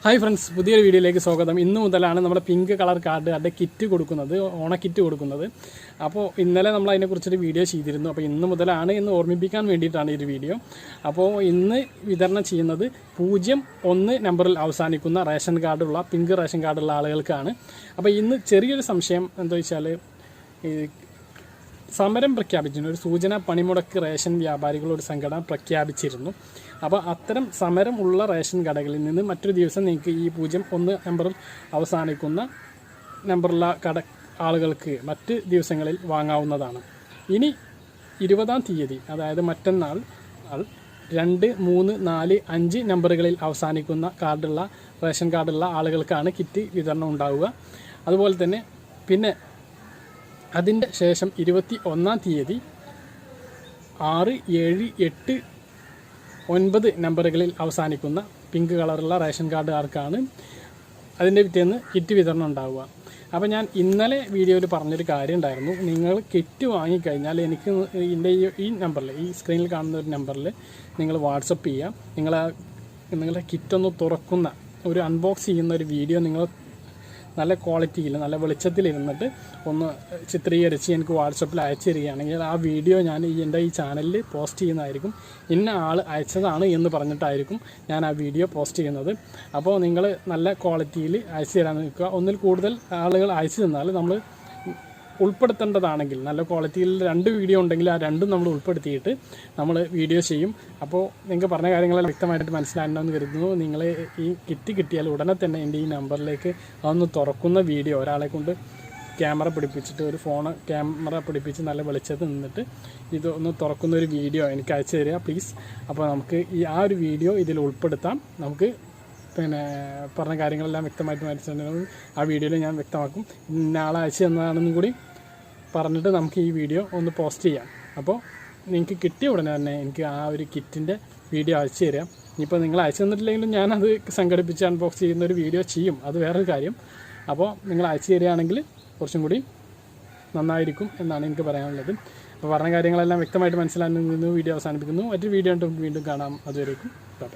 Hi friends, പുതിയൊരു വീഡിയോയിലേക്ക് സ്വാഗതം. ഇന്ന് മുതലാണ് നമ്മുടെ പിങ്ക് കളർ കാർഡ് കിറ്റ് കൊടുക്കുന്നത്, ഓണ കിറ്റ് കൊടുക്കുന്നത്. അപ്പോൾ ഇന്നലെ നമ്മൾ അതിനെക്കുറിച്ചൊരു വീഡിയോ ചെയ്തിരുന്നു. അപ്പോൾ ഇന്ന് മുതലാണ് എന്ന് ഓർമ്മിപ്പിക്കാൻ വേണ്ടിയിട്ടാണ് ഈ വീഡിയോ. അപ്പോൾ ഇന്ന് വിതരണം ചെയ്യുന്നത് 01 നമ്പറിൽ അവസാനിക്കുന്ന റേഷൻ കാർഡുള്ള പിങ്ക് റേഷൻ കാർഡുള്ള ആളുകൾക്കാണ്. അപ്പോൾ ഇന്ന് ചെറിയൊരു സംശയം എന്താ വെച്ചാൽ, സമരം പ്രഖ്യാപിച്ചിരുന്നു. ഒരു സൂചന പണിമുടക്ക് റേഷൻ വ്യാപാരികളോട് സംഘടന പ്രഖ്യാപിച്ചിരുന്നു. അപ്പോൾ അത്തരം സമരം ഉള്ള റേഷൻ കടകളിൽ നിന്ന് മറ്റൊരു ദിവസം നിങ്ങൾക്ക് ഈ 01 നമ്പറിൽ അവസാനിക്കുന്ന നമ്പറുള്ള ആളുകൾക്ക് മറ്റ് ദിവസങ്ങളിൽ വാങ്ങാവുന്നതാണ്. ഇനി 20-ാം തീയതി, അതായത് മറ്റന്നാൾ 2, 3, 4, 5 നമ്പറുകളിൽ അവസാനിക്കുന്ന റേഷൻ കാർഡുള്ള ആളുകൾക്കാണ് കിറ്റ് വിതരണം ഉണ്ടാവുക. അതുപോലെ തന്നെ പിന്നെ അതിൻ്റെ ശേഷം 21-ാം തീയതി 6, 7, 8, 9 നമ്പറുകളിൽ അവസാനിക്കുന്ന പിങ്ക് കളറുള്ള റേഷൻ കാർഡുകാർക്കാണ് അതിൻ്റെ പിറ്റേന്ന് കിറ്റ് വിതരണം ഉണ്ടാവുക. അപ്പോൾ ഞാൻ ഇന്നലെ വീഡിയോയിൽ പറഞ്ഞൊരു കാര്യം ഉണ്ടായിരുന്നു. നിങ്ങൾ കിറ്റ് വാങ്ങിക്കഴിഞ്ഞാൽ എനിക്ക് ഈ നമ്പറിൽ, ഈ സ്ക്രീനിൽ കാണുന്ന ഒരു നമ്പറിൽ നിങ്ങൾ വാട്സപ്പ് ചെയ്യുക. നിങ്ങളുടെ കിറ്റൊന്ന് തുറക്കുന്ന ഒരു അൺബോക്സ് ചെയ്യുന്ന ഒരു വീഡിയോ നിങ്ങൾ നല്ല ക്വാളിറ്റിയിൽ, നല്ല വെളിച്ചത്തിലിരുന്നിട്ട് ഒന്ന് ചിത്രീകരിച്ച് എനിക്ക് വാട്സപ്പിൽ അയച്ചു തരികയാണെങ്കിൽ ആ വീഡിയോ ഞാൻ എൻ്റെ ഈ ചാനലിൽ പോസ്റ്റ് ചെയ്യുന്നതായിരിക്കും. ഇന്ന ആൾ അയച്ചതാണ് എന്ന് പറഞ്ഞിട്ടായിരിക്കും ഞാൻ ആ വീഡിയോ പോസ്റ്റ് ചെയ്യുന്നത്. അപ്പോൾ നിങ്ങൾ നല്ല ക്വാളിറ്റിയിൽ അയച്ചു തരാൻ നിൽക്കുക. ഒന്നിൽ കൂടുതൽ ആളുകൾ അയച്ചു തന്നാൽ നമ്മൾ ഉൾപ്പെടുത്തേണ്ടതാണെങ്കിൽ, നല്ല ക്വാളിറ്റിയിൽ 2 വീഡിയോ ഉണ്ടെങ്കിൽ ആ 2ഉം നമ്മൾ ഉൾപ്പെടുത്തിയിട്ട് നമ്മൾ വീഡിയോ ചെയ്യും. അപ്പോൾ നിങ്ങൾക്ക് പറഞ്ഞ കാര്യങ്ങളെല്ലാം വ്യക്തമായിട്ട് മനസ്സിലാകണമെന്ന് കരുതുന്നു. നിങ്ങൾ ഈ കിറ്റ് കിട്ടിയാൽ ഉടനെ തന്നെ എൻ്റെ ഈ നമ്പറിലേക്ക് അതൊന്ന് തുറക്കുന്ന വീഡിയോ, ഒരാളെ കൊണ്ട് ക്യാമറ പിടിപ്പിച്ചിട്ട്, ഒരു ക്യാമറ പിടിപ്പിച്ച് നല്ല വെളിച്ചത്ത് നിന്നിട്ട് ഇതൊന്ന് തുറക്കുന്ന ഒരു വീഡിയോ എനിക്ക് അയച്ചു തരിക പ്ലീസ്. അപ്പോൾ നമുക്ക് ആ ഒരു വീഡിയോ ഇതിൽ ഉൾപ്പെടുത്താം. നമുക്ക് പറഞ്ഞ കാര്യങ്ങളെല്ലാം വ്യക്തമായിട്ട് മനസ്സിലാകും. ആ വീഡിയോയിൽ ഞാൻ വ്യക്തമാക്കും. നാളെ അയച്ചു തന്നതാണെന്നും കൂടി പറഞ്ഞിട്ട് നമുക്ക് ഈ വീഡിയോ ഒന്ന് പോസ്റ്റ് ചെയ്യാം. അപ്പോൾ നിങ്ങൾക്ക് കിട്ടിയ ഉടനെ തന്നെ എനിക്ക് ആ ഒരു കിറ്റിൻ്റെ വീഡിയോ അയച്ചു തരാം. ഇനിയിപ്പോൾ നിങ്ങൾ അയച്ചു തന്നിട്ടില്ലെങ്കിലും ഞാനത് സംഘടിപ്പിച്ച് അൺബോക്സ് ചെയ്യുന്ന ഒരു വീഡിയോ ചെയ്യും, അത് വേറൊരു കാര്യം. അപ്പോൾ നിങ്ങൾ അയച്ചു തരികയാണെങ്കിൽ കുറച്ചും കൂടി നന്നായിരിക്കും എന്നാണ് എനിക്ക് പറയാനുള്ളത്. അപ്പോൾ പറഞ്ഞ കാര്യങ്ങളെല്ലാം വ്യക്തമായിട്ട് മനസ്സിലാകുന്ന വീഡിയോ അവസാനിപ്പിക്കുന്നു. മറ്റൊരു വീഡിയോ വീണ്ടും കാണാം. അതുവരേക്കും ബൈ.